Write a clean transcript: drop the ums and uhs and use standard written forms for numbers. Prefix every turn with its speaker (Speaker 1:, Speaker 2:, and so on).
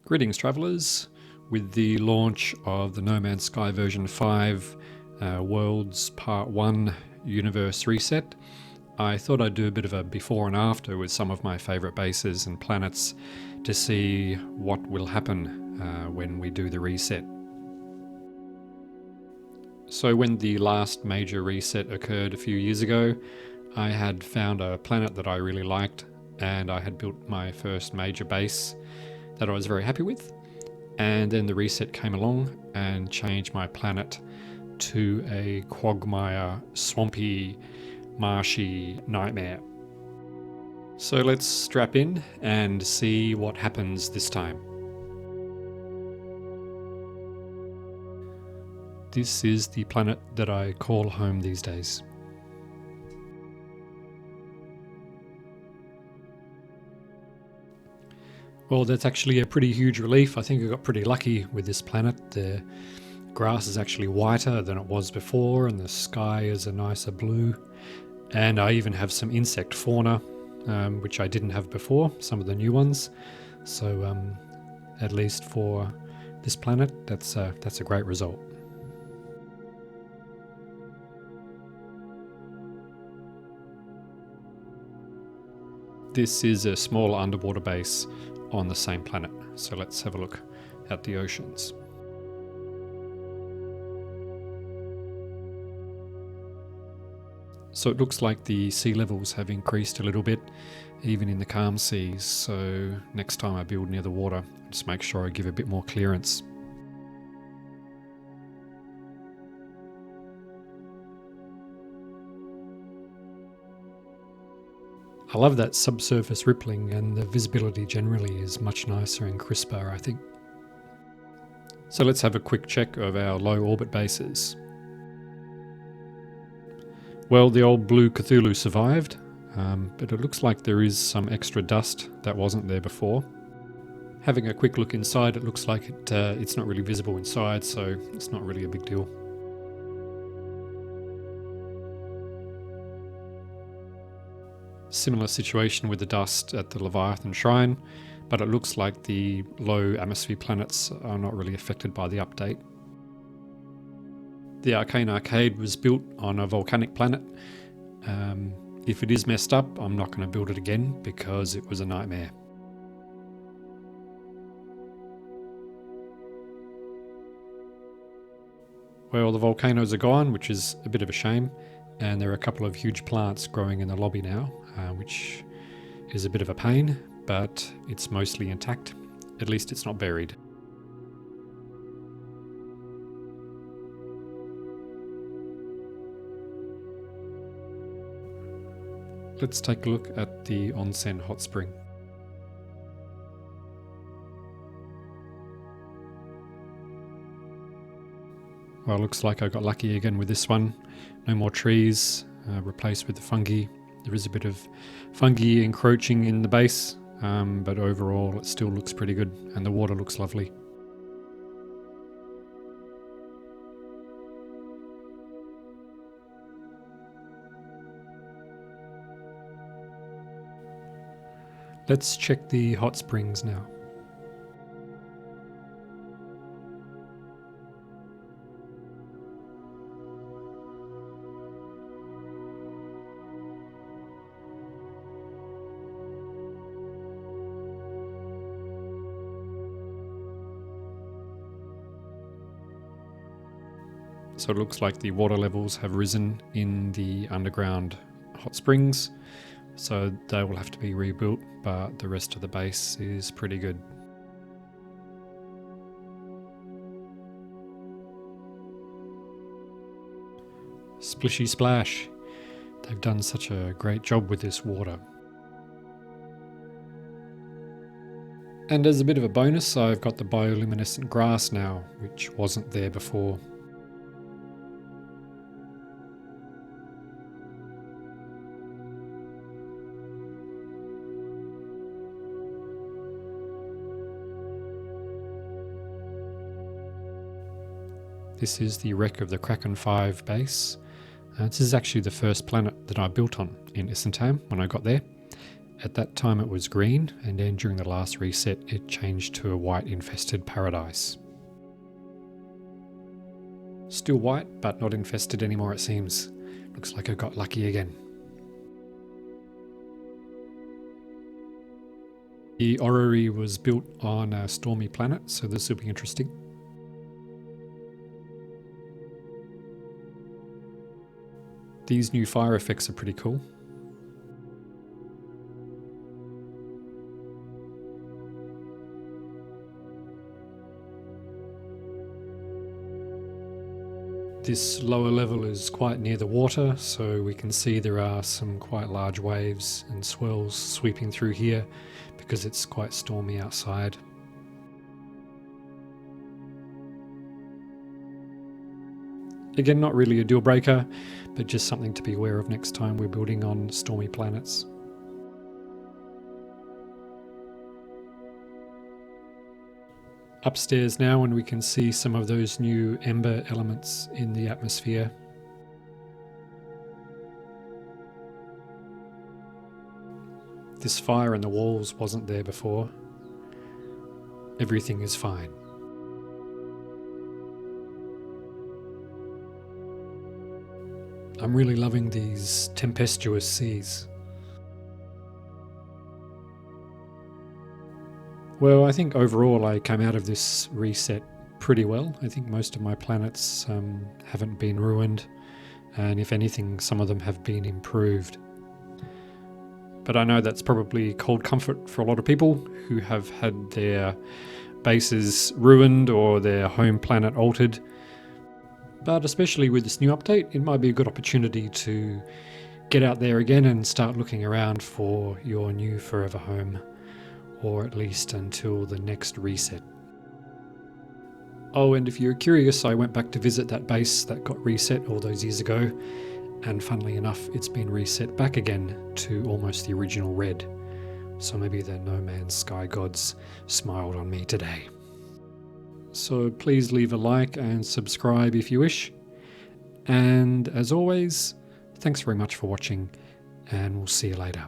Speaker 1: Greetings travellers. With the launch of the No Man's Sky version 5 Worlds Part 1 Universe Reset, I thought I'd do a bit of a before and after with some of my favourite bases and planets to see what will happen when we do the reset. So when the last major reset occurred a few years ago, I had found a planet that I really liked, and I had built my first major base that I was very happy with. And then the reset came along and changed my planet to a quagmire, swampy, marshy nightmare. So let's strap in and see what happens this time. This is the planet that I call home these days. Well, that's actually a pretty huge relief. I think I got pretty lucky with this planet. The grass is actually whiter than it was before, and the sky is a nicer blue. And I even have some insect fauna, which I didn't have before, some of the new ones. So at least for this planet, that's a great result. This is a small underwater base on the same planet. So let's have a look at the oceans. So it looks like the sea levels have increased a little bit, even in the calm seas. So next time I build near the water, just make sure I give a bit more clearance. I love that subsurface rippling, and the visibility generally is much nicer and crisper, I think. So let's have a quick check of our low orbit bases. Well, the old blue Cthulhu survived, but it looks like there is some extra dust that wasn't there before. Having a quick look inside, it looks like it's not really visible inside, so it's not really a big deal. Similar situation with the dust at the Leviathan Shrine, but it looks like the low atmosphere planets are not really affected by the update. The Arcane Arcade was built on a volcanic planet. If it is messed up, I'm not going to build it again because it was a nightmare. Well, the volcanoes are gone, which is a bit of a shame, and there are a couple of huge plants growing in the lobby now, which is a bit of a pain, but it's mostly intact. At least it's not buried. Let's take a look at the onsen hot spring. Well, looks like I got lucky again with this one. No more trees, replaced with the fungi. There is a bit of fungi encroaching in the base, but overall it still looks pretty good, and the water looks lovely. Let's check the hot springs now. So it looks like the water levels have risen in the underground hot springs, so they will have to be rebuilt, but the rest of the base is pretty good. Splishy splash! They've done such a great job with this water. And as a bit of a bonus, I've got the bioluminescent grass now, which wasn't there before. This is the wreck of the Kraken 5 base. This is actually the first planet that I built on in Isentam when I got there, At that time it was green, and then during the last reset it changed to a white infested paradise. Still white, but not infested anymore it seems. Looks like I got lucky again. The orrery was built on a stormy planet, so this will be interesting. These new fire effects are pretty cool. This lower level is quite near the water, so we can see there are some quite large waves and swells sweeping through here because it's quite stormy outside. Again, not really a deal breaker, but just something to be aware of next time we're building on stormy planets. Upstairs now, and we can see some of those new ember elements in the atmosphere. This fire in the walls wasn't there before. Everything is fine. I'm really loving these tempestuous seas. Well, I think overall I came out of this reset pretty well. I think most of my planets haven't been ruined, and if anything, some of them have been improved. But I know that's probably cold comfort for a lot of people who have had their bases ruined or their home planet altered. But especially with this new update, it might be a good opportunity to get out there again and start looking around for your new forever home, or at least until the next reset. Oh, and if you're curious, I went back to visit that base that got reset all those years ago, and funnily enough, it's been reset back again to almost the original red. So maybe the No Man's Sky gods smiled on me today. So please leave a like and subscribe if you wish. And as always, thanks very much for watching, and we'll see you later.